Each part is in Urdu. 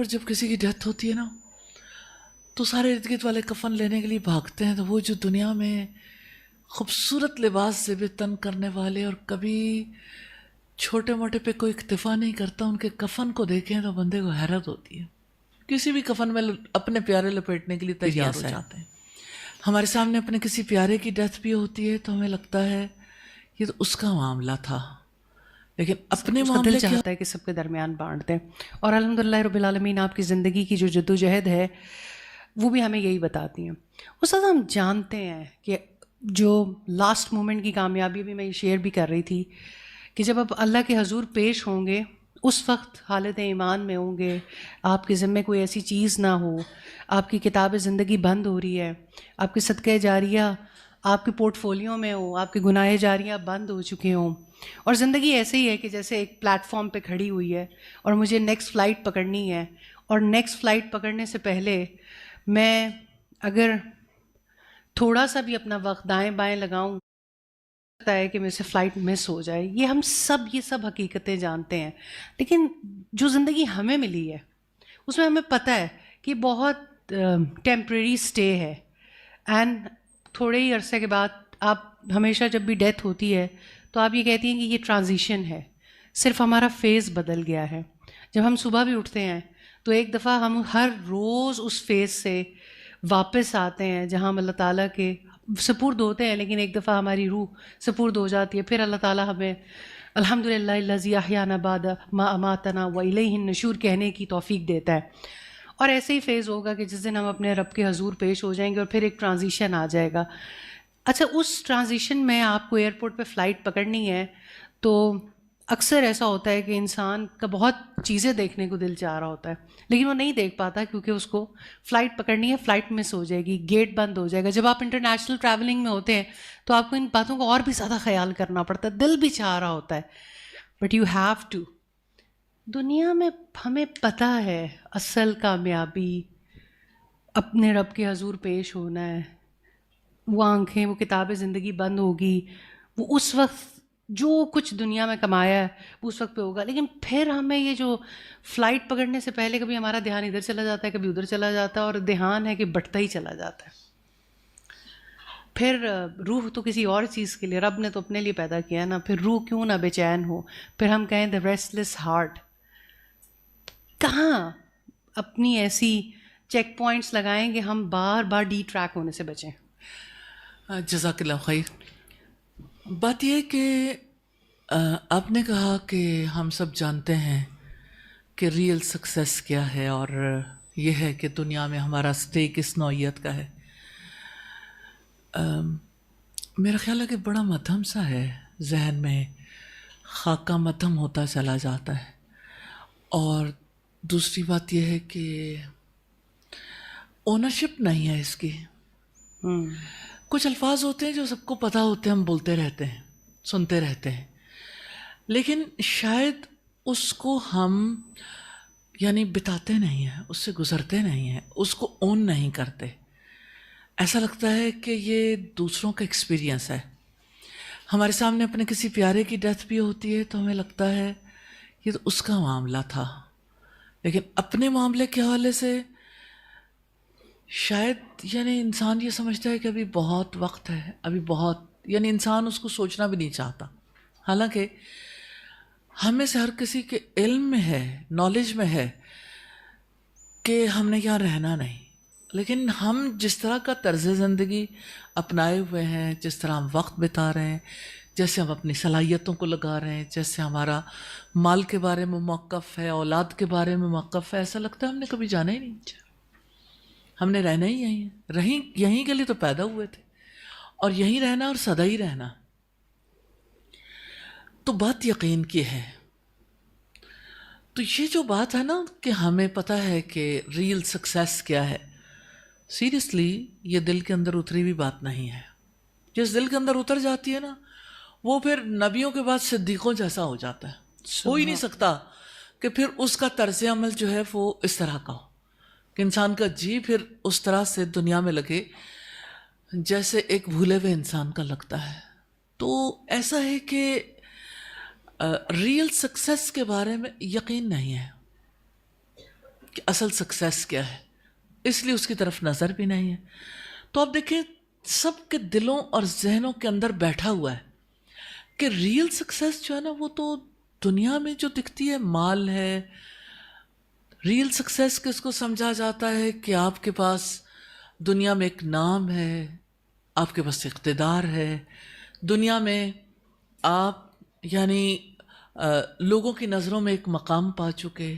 اور جب کسی کی ڈیتھ ہوتی ہے نا تو سارے ارد گرد والے کفن لینے کے لیے بھاگتے ہیں، تو وہ جو دنیا میں خوبصورت لباس سے بھی تن کرنے والے اور کبھی چھوٹے موٹے پہ کوئی اکتفا نہیں کرتا، ان کے کفن کو دیکھیں تو بندے کو حیرت ہوتی ہے، کسی بھی کفن میں اپنے پیارے لپیٹنے کے لیے تیار ہو جاتے ہیں۔ ہمارے سامنے اپنے کسی پیارے کی ڈیتھ بھی ہوتی ہے تو ہمیں لگتا ہے یہ تو اس کا معاملہ تھا، لیکن اپنے اس کا معاملے دل چاہتا ہے کہ سب کے درمیان بانٹ دیں۔ اور الحمدللہ رب العالمین آپ کی زندگی کی جو جدوجہد ہے وہ بھی ہمیں یہی بتاتی ہیں۔ استاد ہم جانتے ہیں کہ جو لاسٹ مومنٹ کی کامیابی بھی میں یہ شیئر بھی کر رہی تھی کہ جب آپ اللہ کے حضور پیش ہوں گے اس وقت حالت ایمان میں ہوں گے، آپ کے ذمے کوئی ایسی چیز نہ ہو، آپ کی کتاب زندگی بند ہو رہی ہے، آپ کے صدقہ جاریہ آپ کے پورٹ فولیو میں ہو، آپ کے گناہ جاریہ بند ہو چکے ہوں، اور زندگی ایسے ہی ہے کہ جیسے ایک پلیٹ فارم پہ کھڑی ہوئی ہے اور مجھے نیکسٹ فلائٹ پکڑنی ہے، اور نیکسٹ فلائٹ پکڑنے سے پہلے میں اگر تھوڑا سا بھی اپنا وقت دائیں بائیں لگاؤں لگتا ہے کہ میرے سے فلائٹ مس ہو جائے۔ یہ سب حقیقتیں جانتے ہیں، لیکن جو زندگی ہمیں ملی ہے اس میں ہمیں پتہ ہے کہ بہت ٹیمپریری سٹے ہے، اینڈ تھوڑے ہی عرصے کے بعد آپ ہمیشہ جب بھی ڈیتھ ہوتی ہے تو آپ یہ کہتی ہیں کہ یہ ٹرانزیشن ہے، صرف ہمارا فیز بدل گیا ہے۔ جب ہم صبح بھی اٹھتے ہیں تو ایک دفعہ ہم ہر روز اس فیز سے واپس آتے ہیں جہاں ہم اللہ تعالیٰ کے سپرد ہوتے ہیں، لیکن ایک دفعہ ہماری روح سپرد ہو جاتی ہے، پھر اللہ تعالیٰ ہمیں الحمدللہ الذی احیانا بعد ما اماتنا والیہ النشور کہنے کی توفیق دیتا ہے۔ اور ایسے ہی فیز ہوگا کہ جس دن ہم اپنے رب کے حضور پیش ہو جائیں گے اور پھر ایک ٹرانزیشن آ جائے گا۔ اچھا، اس ٹرانزیشن میں آپ کو ایئرپورٹ پہ فلائٹ پکڑنی ہے تو اکثر ایسا ہوتا ہے کہ انسان کا بہت چیزیں دیکھنے کو دل چاہ رہا ہوتا ہے، لیکن وہ نہیں دیکھ پاتا کیونکہ اس کو فلائٹ پکڑنی ہے، فلائٹ مس ہو جائے گی، گیٹ بند ہو جائے گا۔ جب آپ انٹرنیشنل ٹریولنگ میں ہوتے ہیں تو آپ کو ان باتوں کو اور بھی زیادہ خیال کرنا پڑتا ہے، دل بھی چاہ رہا ہوتا ہے، بٹ یو ہیو ٹو۔ دنیا میں ہمیں پتہ ہے اصل کامیابی اپنے رب کے حضور پیش ہونا ہے، وہ آنکھیں، وہ کتاب زندگی بند ہوگی، وہ اس وقت جو کچھ دنیا میں کمایا ہے وہ اس وقت پہ ہوگا، لیکن پھر ہمیں یہ جو فلائٹ پکڑنے سے پہلے کبھی ہمارا دھیان ادھر چلا جاتا ہے، کبھی ادھر چلا جاتا ہے، اور دھیان ہے کہ بٹتا ہی چلا جاتا ہے۔ پھر روح تو کسی اور چیز کے لیے، رب نے تو اپنے لیے پیدا کیا ہے نا، پھر روح کیوں نہ بے چین ہو، پھر ہم کہیں دا ریسٹلیس ہارٹ۔ کہاں اپنی ایسی چیک پوائنٹس لگائیں کہ ہم بار بار ڈی ٹریک ہونے سے بچیں؟ جزاک اللہ خیر۔ بات یہ ہے کہ آپ نے کہا کہ ہم سب جانتے ہیں کہ ریئل سکسیس کیا ہے، اور یہ ہے کہ دنیا میں ہمارا سٹے کس نوعیت کا ہے۔ میرا خیال ہے کہ بڑا مدھم سا ہے، ذہن میں خاکہ مدھم ہوتا چلا جاتا ہے۔ اور دوسری بات یہ ہے کہ اونرشپ نہیں ہے اس کی۔ کچھ الفاظ ہوتے ہیں جو سب کو پتہ ہوتے ہیں، ہم بولتے رہتے ہیں، سنتے رہتے ہیں، لیکن شاید اس کو ہم بتاتے نہیں ہیں، اس سے گزرتے نہیں ہیں، اس کو اون نہیں کرتے۔ ایسا لگتا ہے کہ یہ دوسروں کا ایکسپیرینس ہے۔ ہمارے سامنے اپنے کسی پیارے کی ڈیتھ بھی ہوتی ہے تو ہمیں لگتا ہے یہ تو اس کا معاملہ تھا، لیکن اپنے معاملے کے حوالے سے شاید انسان یہ سمجھتا ہے کہ ابھی بہت وقت ہے، ابھی بہت، انسان اس کو سوچنا بھی نہیں چاہتا۔ حالانکہ ہم میں سے ہر کسی کے علم میں ہے، نالج میں ہے کہ ہم نے یہاں رہنا نہیں، لیکن ہم جس طرح کا طرز زندگی اپنائے ہوئے ہیں، جس طرح ہم وقت بتا رہے ہیں، جیسے ہم اپنی صلاحیتوں کو لگا رہے ہیں، جیسے ہمارا مال کے بارے میں موقف ہے، اولاد کے بارے میں موقف ہے، ایسا لگتا ہے ہم نے کبھی جانا ہی نہیں، ہم نے رہنا ہی یہیں ہے، یہیں کے لیے تو پیدا ہوئے تھے، اور یہیں رہنا اور سدا ہی رہنا۔ تو بات یقین کی ہے۔ تو یہ جو بات ہے نا کہ ہمیں پتہ ہے کہ ریئل سکسیس کیا ہے، سیریسلی یہ دل کے اندر اتری ہوئی بات نہیں ہے۔ جس دل کے اندر اتر جاتی ہے نا وہ پھر نبیوں کے بعد صدیقوں جیسا ہو جاتا ہے۔ ہو ہی نہیں سکتا کہ پھر اس کا طرز عمل جو ہے وہ اس طرح کا ہو کہ انسان کا جی پھر اس طرح سے دنیا میں لگے جیسے ایک بھولے ہوئے انسان کا لگتا ہے۔ تو ایسا ہے کہ ریئل سکسیس کے بارے میں یقین نہیں ہے، کہ اصل سکسیس کیا ہے، اس لیے اس کی طرف نظر بھی نہیں ہے. تو آپ دیکھیں سب کے دلوں اور ذہنوں کے اندر بیٹھا ہوا ہے کہ ریئل سکسیس جو ہے نا وہ تو دنیا میں جو دکھتی ہے مال ہے. ریئل سکسیس کس کو سمجھا جاتا ہے کہ آپ کے پاس دنیا میں ایک نام ہے، آپ کے پاس اقتدار ہے، دنیا میں آپ یعنی لوگوں کی نظروں میں ایک مقام پا چکے،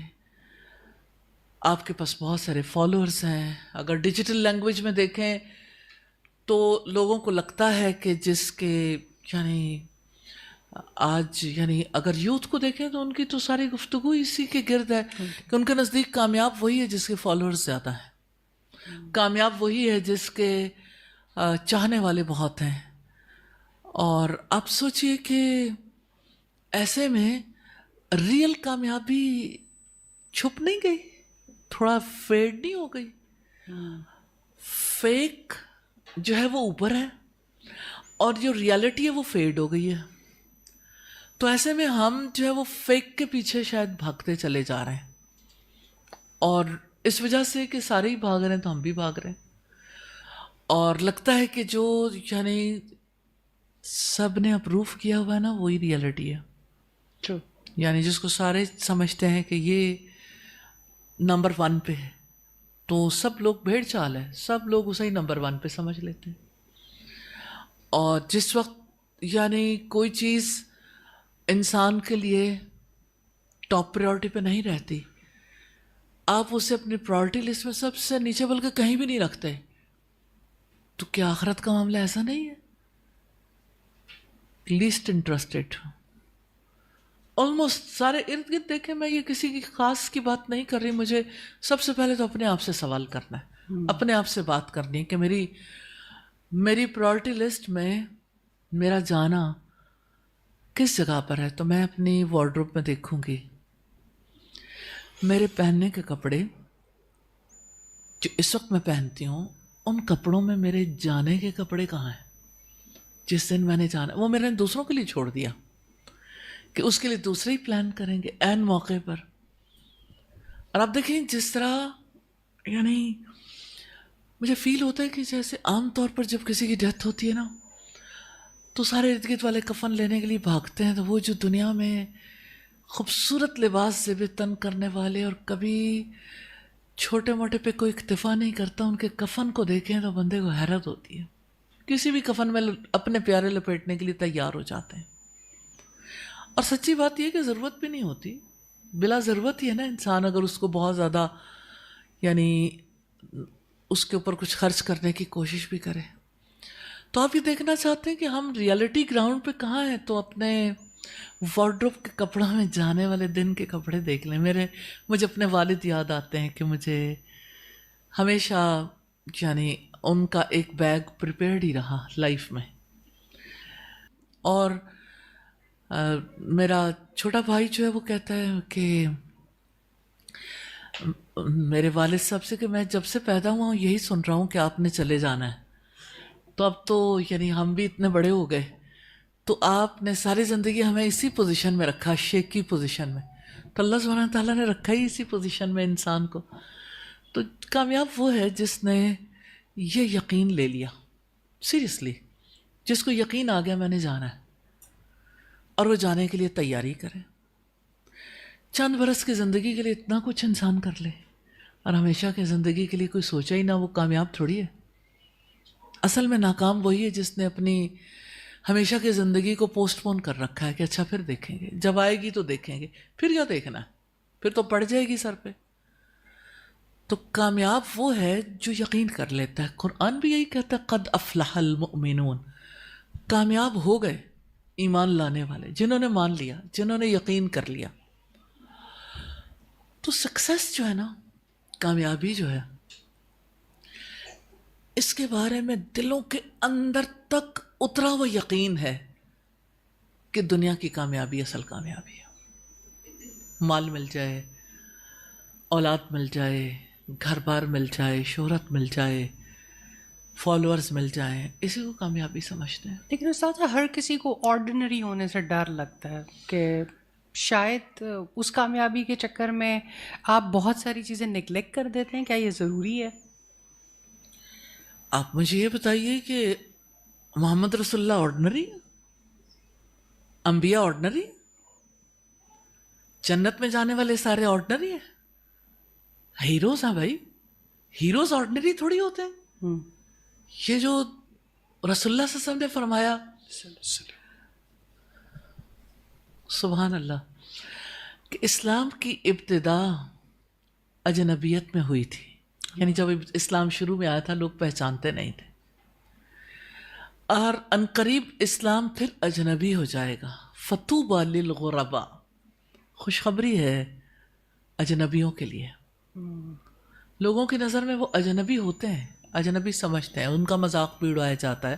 آپ کے پاس بہت سارے فالوورز ہیں. اگر ڈیجیٹل لینگویج میں دیکھیں تو لوگوں کو لگتا ہے کہ جس کے یعنی آج یعنی اگر یوتھ کو دیکھیں تو ان کی تو ساری گفتگو اسی کے گرد ہے کہ ان کے نزدیک کامیاب وہی ہے جس کے فالوورز زیادہ ہیں، کامیاب وہی ہے جس کے چاہنے والے بہت ہیں. اور آپ سوچئے کہ ایسے میں ریئل کامیابی چھپ نہیں گئی، تھوڑا فیڈ نہیں ہو گئی؟ فیک جو ہے وہ اوپر ہے اور جو ریالٹی ہے وہ فیڈ ہو گئی ہے. تو ایسے میں ہم جو ہے وہ فیک کے پیچھے شاید بھاگتے چلے جا رہے ہیں، اور اس وجہ سے کہ سارے ہی بھاگ رہے ہیں تو ہم بھی بھاگ رہے ہیں. اور لگتا ہے کہ جو یعنی سب نے اپروو کیا ہوا ہے نا وہی ریالٹی ہے. یعنی جس کو سارے سمجھتے ہیں کہ یہ نمبر 1 پہ ہے تو سب لوگ بھیڑ چال ہے، سب لوگ اسے ہی نمبر 1 پہ سمجھ لیتے ہیں. اور جس وقت یعنی کوئی چیز انسان کے لیے ٹاپ پریورٹی پہ نہیں رہتی، آپ اسے اپنی پرائورٹی لسٹ میں سب سے نیچے بلکہ کہیں بھی نہیں رکھتے، تو کیا آخرت کا معاملہ ایسا نہیں ہے؟ لیسٹ انٹرسٹڈ آلموسٹ سارے ارد گرد دیکھیں. میں یہ کسی کی خاص کی بات نہیں کر رہی، مجھے سب سے پہلے تو اپنے آپ سے سوال کرنا ہے، اپنے آپ سے بات کرنی ہے کہ میری پرائورٹی لسٹ میں میرا جانا کس جگہ پر ہے. تو میں اپنی وارڈروب میں دیکھوں گی میرے پہننے کے کپڑے جو اس وقت میں پہنتی ہوں، ان کپڑوں میں میرے جانے کے کپڑے کہاں ہیں. جس دن میں نے جانا وہ میں نے دوسروں کے لیے چھوڑ دیا کہ اس کے لیے دوسرے ہی پلان کریں گے عین موقع پر. اور آپ دیکھیں جس طرح یعنی مجھے فیل ہوتا ہے کہ جیسے عام طور پر جب کسی کی ڈیتھ ہوتی ہے نا تو سارے ارد گرد والے کفن لینے کے لیے بھاگتے ہیں، تو وہ جو دنیا میں خوبصورت لباس زیب تن کرنے والے اور کبھی چھوٹے موٹے پہ کوئی اکتفا نہیں کرتا، ان کے کفن کو دیکھیں تو بندے کو حیرت ہوتی ہے. کسی بھی کفن میں اپنے پیارے لپیٹنے کے لیے تیار ہو جاتے ہیں. اور سچی بات یہ کہ ضرورت بھی نہیں ہوتی، بلا ضرورت ہی ہے نا انسان اگر اس کو بہت زیادہ یعنی اس کے اوپر کچھ خرچ کرنے کی کوشش بھی کرے. تو آپ یہ دیکھنا چاہتے ہیں کہ ہم ریالٹی گراؤنڈ پہ کہاں ہیں، تو اپنے وارڈروب کے کپڑوں میں جانے والے دن کے کپڑے دیکھ لیں. مجھے اپنے والد یاد آتے ہیں کہ مجھے ہمیشہ یعنی ان کا ایک بیگ پریپیئرڈ ہی رہا لائف میں. اور میرا چھوٹا بھائی جو ہے وہ کہتا ہے کہ میرے والد صاحب سے کہ میں جب سے پیدا ہوا ہوں یہی سن رہا ہوں کہ آپ نے چلے جانا ہے. تو اب تو یعنی ہم بھی اتنے بڑے ہو گئے تو آپ نے ساری زندگی ہمیں اسی پوزیشن میں رکھا، شیکی پوزیشن میں. تو اللہ سبحانہ تعالیٰ نے رکھا ہی اسی پوزیشن میں انسان کو. تو کامیاب وہ ہے جس نے یہ یقین لے لیا، سیریسلی جس کو یقین آ گیا میں نے جانا ہے، اور وہ جانے کے لیے تیاری کرے. چند برس کی زندگی کے لیے اتنا کچھ انسان کر لے اور ہمیشہ کی زندگی کے لیے کوئی سوچا ہی نہ، وہ کامیاب تھوڑی ہے. اصل میں ناکام وہی ہے جس نے اپنی ہمیشہ کی زندگی کو پوسٹ پون کر رکھا ہے کہ اچھا پھر دیکھیں گے، جب آئے گی تو دیکھیں گے. پھر کیا دیکھنا ہے، پھر تو پڑ جائے گی سر پہ. تو کامیاب وہ ہے جو یقین کر لیتا ہے. قرآن بھی یہی کہتا ہے قد افلح المؤمنون، کامیاب ہو گئے ایمان لانے والے جنہوں نے مان لیا، جنہوں نے یقین کر لیا. تو سکسیس جو ہے نا، کامیابی جو ہے، اس کے بارے میں دلوں کے اندر تک اترا ہوا یقین ہے کہ دنیا کی کامیابی اصل کامیابی ہے. مال مل جائے، اولاد مل جائے، گھر بار مل جائے، شہرت مل جائے، فالوورز مل جائیں، اسی کو کامیابی سمجھتے ہیں. لیکن استاد ہر کسی کو آرڈنری ہونے سے ڈر لگتا ہے کہ شاید اس کامیابی کے چکر میں آپ بہت ساری چیزیں نگلیکٹ کر دیتے ہیں. کیا یہ ضروری ہے؟ آپ مجھے یہ بتائیے کہ محمد رسول اللہ آرڈنری، انبیاء آرڈنری، جنت میں جانے والے سارے آرڈنری ہیں، ہیروز ہیں بھائی. ہیروز آرڈنری تھوڑی ہوتے ہیں. یہ جو رسول اللہ صلی اللہ علیہ وسلم نے فرمایا، سبحان اللہ، کہ اسلام کی ابتدا اجنبیت میں ہوئی تھی. یعنی جب اسلام شروع میں آیا تھا لوگ پہچانتے نہیں تھے، اور عنقریب اسلام پھر اجنبی ہو جائے گا. فطوبی للغرباء، خوشخبری ہے اجنبیوں کے لیے. لوگوں کی نظر میں وہ اجنبی ہوتے ہیں، اجنبی سمجھتے ہیں، ان کا مذاق بھی اڑایا جاتا ہے،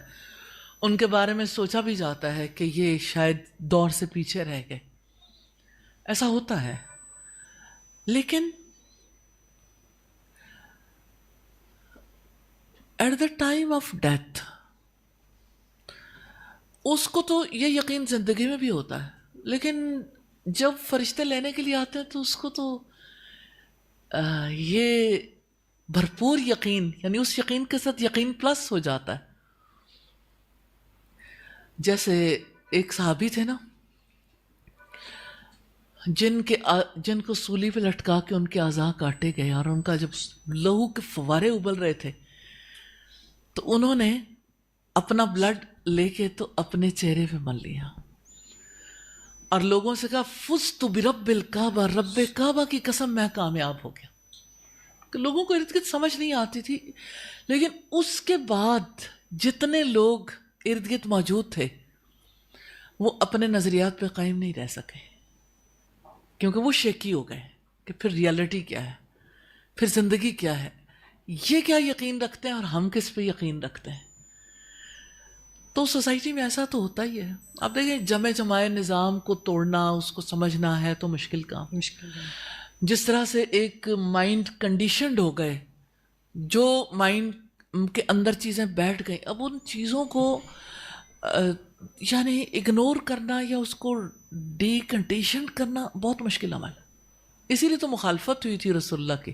ان کے بارے میں سوچا بھی جاتا ہے کہ یہ شاید دور سے پیچھے رہ گئے. ایسا ہوتا ہے. لیکن at the time of death اس کو تو یہ یقین زندگی میں بھی ہوتا ہے، لیکن جب فرشتے لینے کے لیے آتے ہیں تو اس کو تو یہ بھرپور یقین، یعنی اس یقین کے ساتھ یقین پلس ہو جاتا ہے. جیسے ایک صحابی تھے نا، جن کو سولی پہ لٹکا کے ان کے اعضاء کاٹے گئے، اور ان کا جب لہو کے فوارے ابل رہے تھے تو انہوں نے اپنا بلڈ لے کے تو اپنے چہرے پہ مل لیا اور لوگوں سے کہا فزت برب الکعبہ، رب کعبہ کی قسم میں کامیاب ہو گیا. کہ لوگوں کو ارد گرد سمجھ نہیں آتی تھی، لیکن اس کے بعد جتنے لوگ ارد گرد موجود تھے وہ اپنے نظریات پہ قائم نہیں رہ سکے، کیونکہ وہ شیکی ہو گئے کہ پھر ریالٹی کیا ہے، پھر زندگی کیا ہے، یہ کیا یقین رکھتے ہیں اور ہم کس پہ یقین رکھتے ہیں. تو سوسائٹی میں ایسا تو ہوتا ہی ہے. آپ دیکھیں جمع جمائے نظام کو توڑنا، اس کو سمجھنا ہے تو مشکل کام. مشکل ہے. جس طرح سے ایک مائنڈ کنڈیشنڈ ہو گئے، جو مائنڈ کے اندر چیزیں بیٹھ گئیں، اب ان چیزوں کو یعنی اگنور کرنا یا اس کو ڈی کنڈیشن کرنا بہت مشکل عمل ہے. اسی لیے تو مخالفت ہوئی تھی رسول اللہ کی،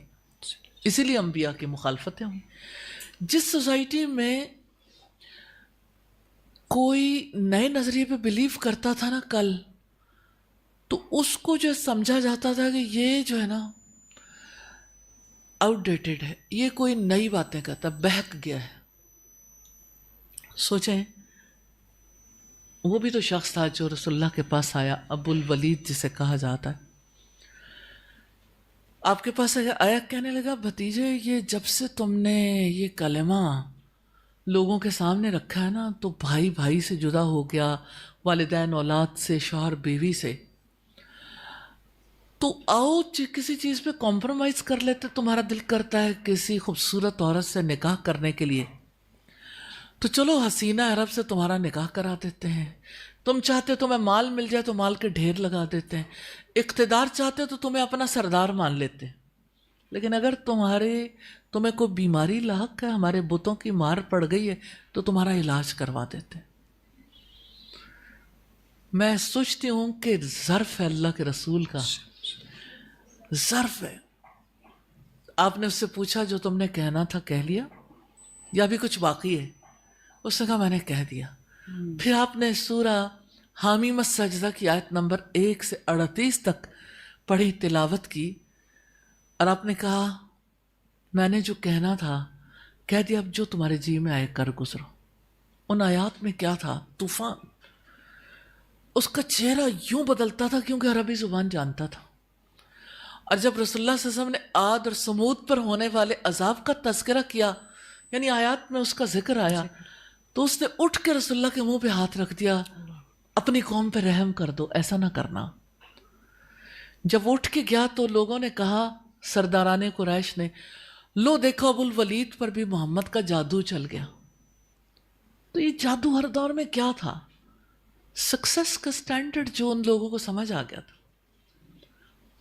اسی لیے انبیاء کی مخالفتیں ہوئیں. جس سوسائٹی میں کوئی نئے نظریے پہ بلیو کرتا تھا نا کل، تو اس کو جو سمجھا جاتا تھا کہ یہ جو ہے نا آؤٹ ڈیٹڈ ہے، یہ کوئی نئی باتیں کرتا، بہک گیا ہے. سوچیں وہ بھی تو شخص تھا جو رسول اللہ کے پاس آیا، ابو الولید جسے کہا جاتا ہے. آپ کے پاس آیا، کہنے لگا بھتیجے یہ جب سے تم نے یہ کلمہ لوگوں کے سامنے رکھا ہے نا تو بھائی بھائی سے جدا ہو گیا، والدین اولاد سے، شوہر بیوی سے، تو آؤ کسی چیز پہ کمپرومائز کر لیتے. تمہارا دل کرتا ہے کسی خوبصورت عورت سے نکاح کرنے کے لیے، تو چلو حسینہ عرب سے تمہارا نکاح کرا دیتے ہیں. تم چاہتے تمہیں مال مل جائے تو مال کے ڈھیر لگا دیتے ہیں. اقتدار چاہتے تو تمہیں اپنا سردار مان لیتے ہیں. لیکن اگر تمہیں کوئی بیماری لاحق ہے، ہمارے بتوں کی مار پڑ گئی ہے، تو تمہارا علاج کروا دیتے ہیں. میں سوچتی ہوں کہ ظرف ہے اللہ کے رسول کا، ظرف ہے. آپ نے اس سے پوچھا جو تم نے کہنا تھا کہہ لیا یا بھی کچھ باقی ہے؟ اس نے کہا میں نے کہہ دیا. پھر آپ نے سورہ حامیم السجدہ کی آیت نمبر 1 سے 38 تک پڑھی، تلاوت کی، اور آپ نے کہا میں نے جو کہنا تھا کہہ دیا، اب جو تمہارے جی میں آئے کر گزرو. ان آیات میں کیا تھا؟ طوفان. اس کا چہرہ یوں بدلتا تھا کیونکہ عربی زبان جانتا تھا. اور جب رسول اللہ صلی اللہ علیہ وسلم نے عاد اور سمود پر ہونے والے عذاب کا تذکرہ کیا، یعنی آیات میں اس کا ذکر آیا، تو اس نے اٹھ کے رسول اللہ کے منہ پہ ہاتھ رکھ دیا، اپنی قوم پہ رحم کر دو، ایسا نہ کرنا. جب اٹھ کے گیا تو لوگوں نے کہا، سرداران قریش نے، لو دیکھو ابو الولید پر بھی محمد کا جادو چل گیا. تو یہ جادو ہر دور میں کیا تھا؟ سکسس کا سٹینڈرڈ جو ان لوگوں کو سمجھ آ گیا تھا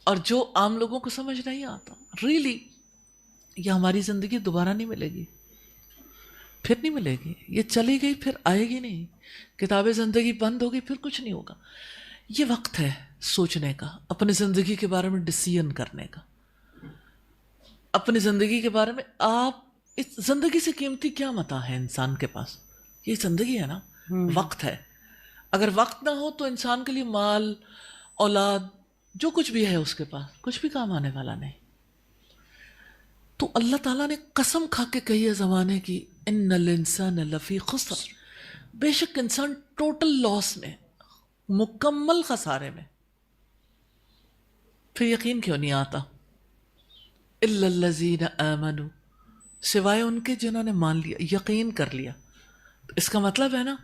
اور جو عام لوگوں کو سمجھ نہیں آتا. ریلی یہ ہماری زندگی دوبارہ نہیں ملے گی، پھر نہیں ملے گی. یہ چلی گئی پھر آئے گی نہیں. کتاب زندگی بند ہوگی پھر کچھ نہیں ہوگا. یہ وقت ہے سوچنے کا، اپنی زندگی کے بارے میں ڈسیزن کرنے کا، اپنی زندگی کے بارے میں. آپ اس زندگی سے قیمتی کیا متاع ہے انسان کے پاس؟ یہ زندگی ہے نا، وقت ہے. اگر وقت نہ ہو تو انسان کے لیے مال، اولاد، جو کچھ بھی ہے اس کے پاس کچھ بھی کام آنے والا نہیں. تو اللہ تعالیٰ نے قسم کھا کے کہی ہے زمانے کی، ان الانسان لفی خسر، بے شک انسان ٹوٹل لاس میں، مکمل خسارے میں. پھر یقین کیوں نہیں آتا؟ الا الذین آمنوا، سوائے ان کے جنہوں نے مان لیا، یقین کر لیا. اس کا مطلب ہے نا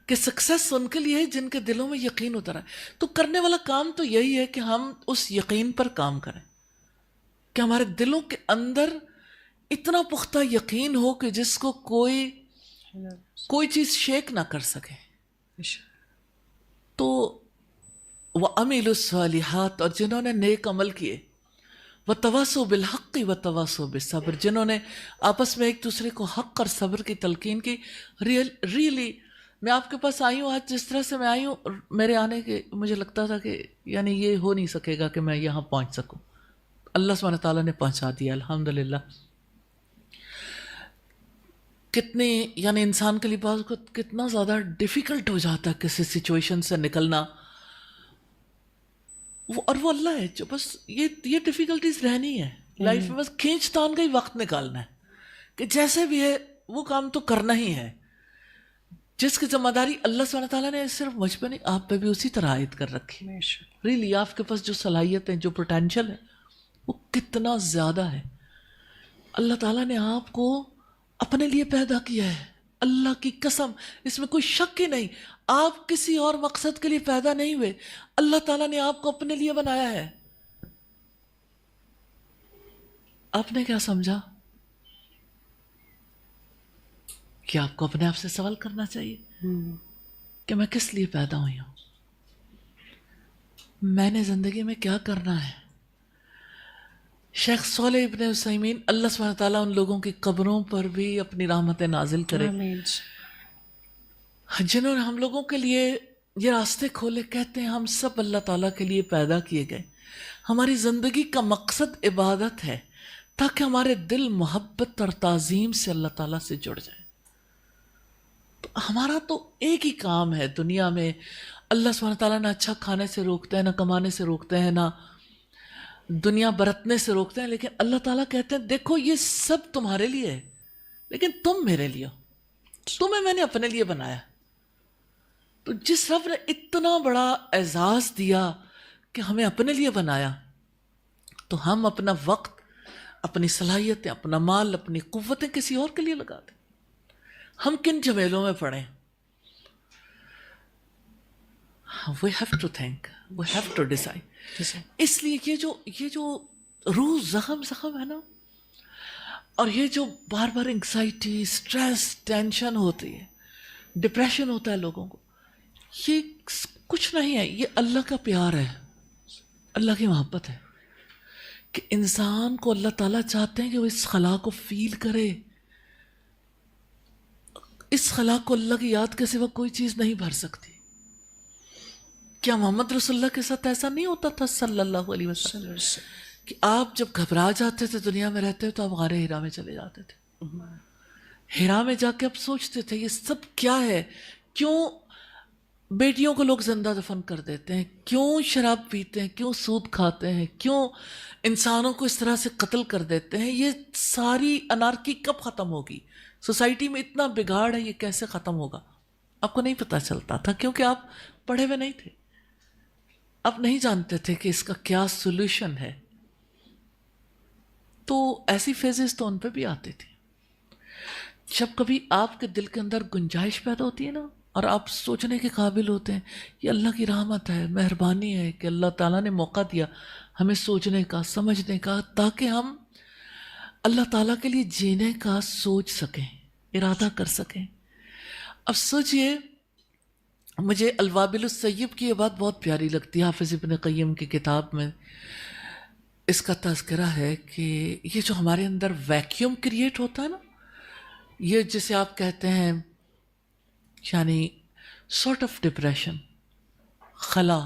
کہ سکسیس ان کے لیے ہے جن کے دلوں میں یقین اترا ہے. تو کرنے والا کام تو یہی ہے کہ ہم اس یقین پر کام کریں، کہ ہمارے دلوں کے اندر اتنا پختہ یقین ہو کہ جس کو کوئی چیز شیک نہ کر سکے. تو وَعَمِلُوا الصَّالِحَاتِ، اور جنہوں نے نیک عمل کیے، وَتَوَاصَوْا بِالْحَقِّ وَتَوَاصَوْا بِالصَّبْرِ، جنہوں نے آپس میں ایک دوسرے کو حق اور صبر کی تلقین کی. ریئلی میں آپ کے پاس آئی ہوں آج، جس طرح سے میں آئی ہوں، میرے آنے کے مجھے لگتا تھا کہ یعنی یہ ہو نہیں سکے گا کہ میں یہاں پہنچ سکوں. اللہ سبحانہ تعالیٰ نے پہنچا دیا الحمدللہ. کتنی یعنی انسان کے لیے بعض کو کتنا زیادہ ڈیفیکلٹ ہو جاتا ہے کسی سچویشن سے نکلنا، اور وہ اللہ ہے جو بس یہ ڈیفیکلٹیز رہنی ہے لائف میں، بس کھینچ تان کا ہی وقت نکالنا ہے کہ جیسے بھی ہے وہ کام تو کرنا ہی ہے. جس کی ذمہ داری اللہ سبحانہ تعالیٰ نے صرف مجھ پہ نہیں آپ پہ بھی اسی طرح عائد کر رکھی. ریلی آپ کے پاس جو صلاحیت ہے، جو پوٹینشیل ہے، وہ کتنا زیادہ ہے. اللہ تعالیٰ نے آپ کو اپنے لیے پیدا کیا ہے، اللہ کی قسم، اس میں کوئی شک ہی نہیں. آپ کسی اور مقصد کے لیے پیدا نہیں ہوئے، اللہ تعالیٰ نے آپ کو اپنے لیے بنایا ہے. آپ نے کیا سمجھا کہ آپ کو اپنے آپ سے سوال کرنا چاہیے کہ میں کس لیے پیدا ہوئی ہوں، میں نے زندگی میں کیا کرنا ہے. شیخ صالح ابن عثیمین، اللہ سبحانہ تعالیٰ ان لوگوں کی قبروں پر بھی اپنی رحمتیں نازل کرے جنہوں نے ہم لوگوں کے لیے یہ راستے کھولے. کہتے ہیں ہم سب اللہ تعالیٰ کے لیے پیدا کیے گئے، ہماری زندگی کا مقصد عبادت ہے تاکہ ہمارے دل محبت اور تعظیم سے اللہ تعالیٰ سے جڑ جائیں. تو ہمارا تو ایک ہی کام ہے دنیا میں. اللہ سبحانہ تعالیٰ نہ اچھا کھانے سے روکتے ہیں، نہ کمانے سے روکتے ہیں، نہ دنیا برتنے سے روکتے ہیں، لیکن اللہ تعالیٰ کہتے ہیں دیکھو یہ سب تمہارے لیے ہے، لیکن تم میرے لیے ہو، تمہیں میں نے اپنے لیے بنایا. تو جس رب نے اتنا بڑا اعزاز دیا کہ ہمیں اپنے لیے بنایا، تو ہم اپنا وقت، اپنی صلاحیتیں، اپنا مال، اپنی قوتیں کسی اور کے لیے لگا دیں. ہم کن جھمیلوں میں پڑیں؟ we have to think, we have to decide. اس لیے یہ جو روح زخم ہے نا، اور یہ جو بار بار انگزائٹی، اسٹریس، ٹینشن ہوتی ہے، ڈپریشن ہوتا ہے لوگوں کو، یہ کچھ نہیں ہے، یہ اللہ کا پیار ہے، اللہ کی محبت ہے کہ انسان کو اللہ تعالیٰ چاہتے ہیں کہ وہ اس خلا کو فیل کرے. اس خلا کو اللہ کی یاد کے سوا کوئی چیز نہیں بھر سکتی. کیا محمد رسول اللہ کے ساتھ ایسا نہیں ہوتا تھا صلی اللہ علیہ وسلم کہ آپ جب گھبرا جاتے تھے دنیا میں رہتے تو آپ غار ہرا میں چلے جاتے تھے، ہرا میں جا کے آپ سوچتے تھے یہ سب کیا ہے؟ کیوں بیٹیوں کو لوگ زندہ دفن کر دیتے ہیں؟ کیوں شراب پیتے ہیں؟ کیوں سود کھاتے ہیں؟ کیوں انسانوں کو اس طرح سے قتل کر دیتے ہیں؟ یہ ساری انارکی کب ختم ہوگی؟ سوسائٹی میں اتنا بگاڑ ہے، یہ کیسے ختم ہوگا؟ آپ کو نہیں پتہ چلتا تھا کیونکہ آپ پڑھے ہوئے نہیں تھے، آپ نہیں جانتے تھے کہ اس کا کیا سولوشن ہے. تو ایسی فیزز تو ان پہ بھی آتے تھے. جب کبھی آپ کے دل کے اندر گنجائش پیدا ہوتی ہے نا، اور آپ سوچنے کے قابل ہوتے ہیں یہ اللہ کی رحمت ہے، مہربانی ہے کہ اللہ تعالیٰ نے موقع دیا ہمیں سوچنے کا، سمجھنے کا، تاکہ ہم اللہ تعالیٰ کے لیے جینے کا سوچ سکیں، ارادہ کر سکیں. اب سوچئے، مجھے الوابل الصیب کی یہ بات بہت پیاری لگتی ہے. حافظ ابن قیم کی کتاب میں اس کا تذکرہ ہے کہ یہ جو ہمارے اندر ویکیوم کریٹ ہوتا ہے نا، یہ جسے آپ کہتے ہیں یعنی سارٹ آف ڈپریشن، خلا،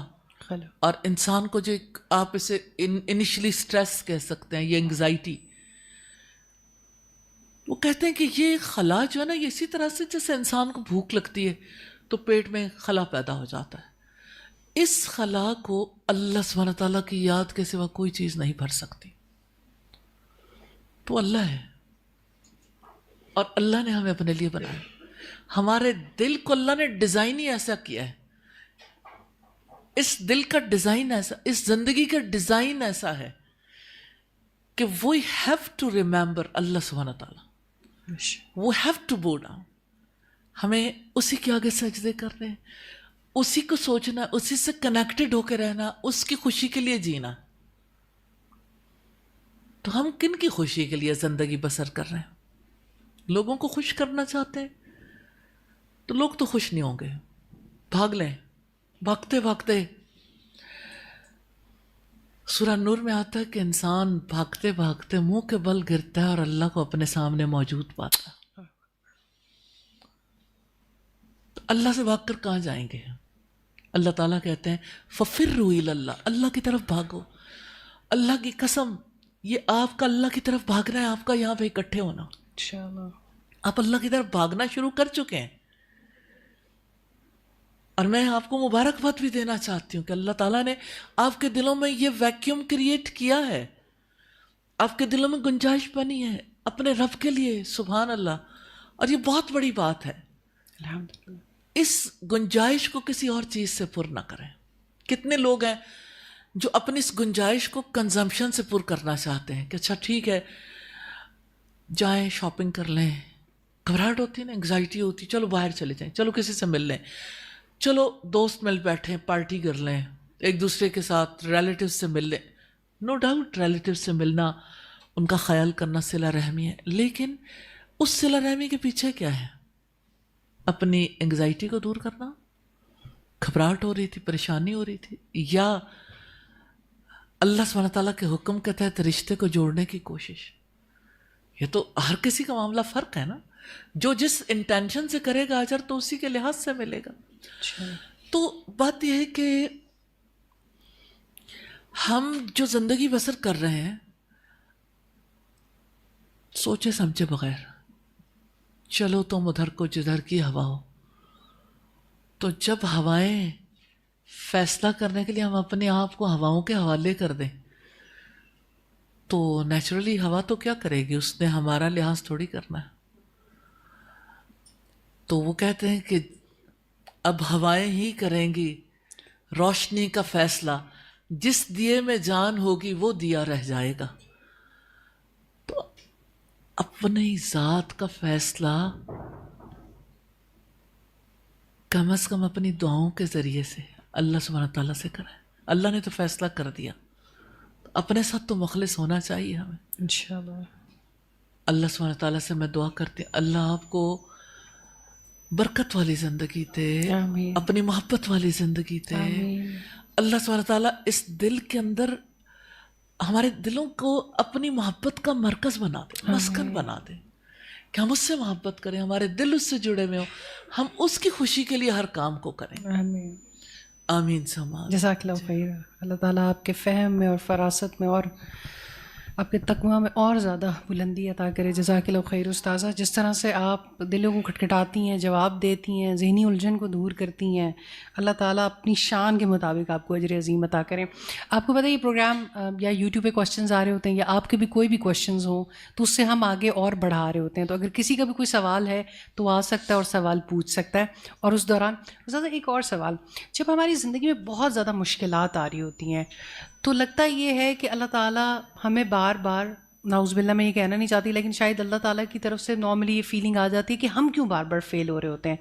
اور انسان کو جو آپ اسے انیشلی سٹریس کہہ سکتے ہیں، یہ انگزائٹی، وہ کہتے ہیں کہ یہ خلا جو ہے نا، یہ اسی طرح سے جیسے انسان کو بھوک لگتی ہے تو پیٹ میں خلا پیدا ہو جاتا ہے. اس خلا کو اللہ سبحانہ تعالیٰ کی یاد کے سوا کوئی چیز نہیں بھر سکتی. تو اللہ ہے، اور اللہ نے ہمیں اپنے لیے بنایا. ہمارے دل کو اللہ نے ڈیزائن ہی ایسا کیا ہے. اس دل کا ڈیزائن ایسا، اس زندگی کا ڈیزائن ایسا ہے کہ وی ہیو ٹو ریممبر اللہ سبحانہ تعالیٰ، وی ہیو ٹو بو ڈاؤن. ہمیں اسی کے آگے سجدے کرنے ہیں، اسی کو سوچنا، اسی سے کنیکٹڈ ہو کے رہنا، اس کی خوشی کے لیے جینا. تو ہم کن کی خوشی کے لیے زندگی بسر کر رہے ہیں؟ لوگوں کو خوش کرنا چاہتے ہیں تو لوگ تو خوش نہیں ہوں گے. بھاگ لیں، بھاگتے بھاگتے. سورہ نور میں آتا ہے کہ انسان بھاگتے بھاگتے منہ کے بل گرتا ہے اور اللہ کو اپنے سامنے موجود پاتا ہے. تو اللہ سے بھاگ کر کہاں جائیں گے؟ اللہ تعالیٰ کہتے ہیں فَفِرُّوا إِلَى اللَّهِ، اللہ کی طرف بھاگو. اللہ کی قسم، یہ آپ کا اللہ کی طرف بھاگنا ہے، آپ کا یہاں پہ اکٹھے ہونا. انشاءاللہ آپ اللہ کی طرف بھاگنا شروع کر چکے ہیں. اور میں آپ کو مبارکباد بھی دینا چاہتی ہوں کہ اللہ تعالیٰ نے آپ کے دلوں میں یہ ویکیوم کریٹ کیا ہے، آپ کے دلوں میں گنجائش بنی ہے اپنے رب کے لیے. سبحان اللہ. اور یہ بہت بڑی بات ہے. الحمدللہ. اس گنجائش کو کسی اور چیز سے پر نہ کریں. کتنے لوگ ہیں جو اپنی اس گنجائش کو کنزمپشن سے پر کرنا چاہتے ہیں کہ اچھا ٹھیک ہے جائیں شاپنگ کر لیں. گھبراہٹ ہوتی ہے نا، انگزائٹی ہوتی، چلو باہر چلے جائیں، چلو کسی سے مل لیں، چلو دوست مل بیٹھیں، پارٹی کر لیں، ایک دوسرے کے ساتھ ریلیٹیو سے مل لیں. نو ڈاؤٹ ریلیٹیو سے ملنا، ان کا خیال کرنا صلہ رحمی ہے، لیکن اس صلہ رحمی کے پیچھے کیا ہے؟ اپنی انگزائٹی کو دور کرنا. گھبراہٹ ہو رہی تھی، پریشانی ہو رہی تھی، یا اللہ سبحانہ تعالیٰ کے حکم کے تحت رشتے کو جوڑنے کی کوشش. یہ تو ہر کسی کا معاملہ فرق ہے نا. جو جس انٹینشن سے کرے گا اجر تو اسی کے لحاظ سے ملے گا. تو بات یہ ہے کہ ہم جو زندگی بسر کر رہے ہیں سوچے سمجھے بغیر، چلو تم ادھر کو جدھر کی ہوا ہو. تو جب ہوائیں فیصلہ کرنے کے لیے ہم اپنے آپ کو ہواؤں کے حوالے کر دیں تو نیچرلی ہوا تو کیا کرے گی؟ اس نے ہمارا لحاظ تھوڑی کرنا ہے. تو وہ کہتے ہیں کہ اب ہوائیں ہی کریں گی روشنی کا فیصلہ، جس دیے میں جان ہوگی وہ دیا رہ جائے گا. تو اپنی ذات کا فیصلہ کم از کم اپنی دعاؤں کے ذریعے سے اللہ سبحانہ تعالیٰ سے کریں. اللہ نے تو فیصلہ کر دیا، اپنے ساتھ تو مخلص ہونا چاہیے ہمیں. انشاءاللہ. اللہ سبحانہ تعالیٰ سے میں دعا کرتی ہوں اللہ آپ کو برکت والی زندگی دے، آمین. اپنی محبت والی زندگی دے. آمین. اللہ سبحانہ تعالیٰ اس دل کے اندر ہمارے دلوں کو اپنی محبت کا مرکز بنا دے، مسکن بنا دے، کہ ہم اس سے محبت کریں، ہمارے دل اس سے جڑے ہوئے ہوں، ہم اس کی خوشی کے لیے ہر کام کو کریں. آمین. آمین سما. جزاک اللہ خیر. اللہ تعالیٰ آپ کے فہم میں اور فراست میں اور آپ کے تقویٰ میں اور زیادہ بلندی عطا کرے. جزاک اللہ خیر استاذہ. جس طرح سے آپ دلوں کو کھٹکھٹاتی ہیں، جواب دیتی ہیں، ذہنی الجھن کو دور کرتی ہیں، اللہ تعالیٰ اپنی شان کے مطابق آپ کو اجر عظیم عطا کریں. آپ کو پتہ ہے یہ پروگرام یا یوٹیوب پہ کوشچنز آ رہے ہوتے ہیں یا آپ کے بھی کوئی بھی کوشچنز ہوں تو اس سے ہم آگے اور بڑھا رہے ہوتے ہیں. تو اگر کسی کا بھی کوئی سوال ہے تو آ سکتا ہے اور سوال پوچھ سکتا ہے. اور اس دوران استاذہ ایک اور سوال، جب ہماری زندگی میں بہت زیادہ مشکلات آ رہی ہوتی ہیں تو لگتا یہ ہے کہ اللہ تعالیٰ ہمیں بار بار، نعوذ باللہ میں یہ کہنا نہیں چاہتی لیکن شاید اللہ تعالیٰ کی طرف سے نارملی یہ فیلنگ آ جاتی ہے کہ ہم کیوں بار بار فیل ہو رہے ہوتے ہیں.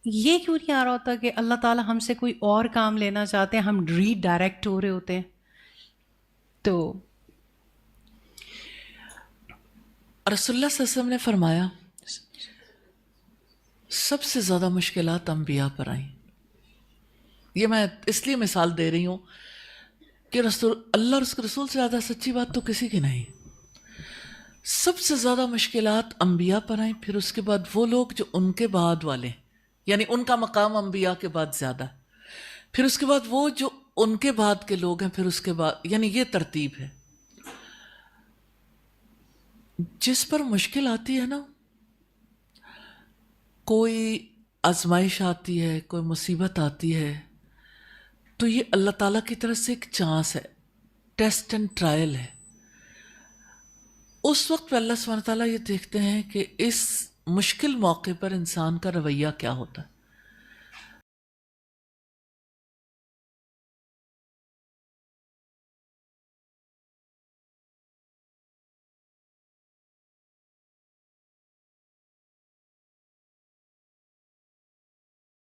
یہ کیوں نہیں آ رہا ہوتا کہ اللہ تعالیٰ ہم سے کوئی اور کام لینا چاہتے ہیں، ہم ری ڈائریکٹ ہو رہے ہوتے ہیں؟ تو رسول اللہ صلی اللہ علیہ وسلم نے فرمایا سب سے زیادہ مشکلات انبیاء پر آئیں. یہ میں اس لیے مثال دے رہی ہوں کہ اللہ اور اس کے رسول سے زیادہ سچی بات تو کسی کی نہیں. سب سے زیادہ مشکلات انبیاء پر آئیں، پھر اس کے بعد وہ لوگ جو ان کے بعد والے، یعنی ان کا مقام انبیاء کے بعد زیادہ، پھر اس کے بعد وہ جو ان کے بعد کے لوگ ہیں، پھر اس کے بعد، یعنی یہ ترتیب ہے. جس پر مشکل آتی ہے نا، کوئی آزمائش آتی ہے، کوئی مصیبت آتی ہے، تو یہ اللہ تعالیٰ کی طرف سے ایک چانس ہے، ٹیسٹ اینڈ ٹرائل ہے. اس وقت پہ اللہ سبحانہ تعالیٰ یہ دیکھتے ہیں کہ اس مشکل موقع پر انسان کا رویہ کیا ہوتا ہے.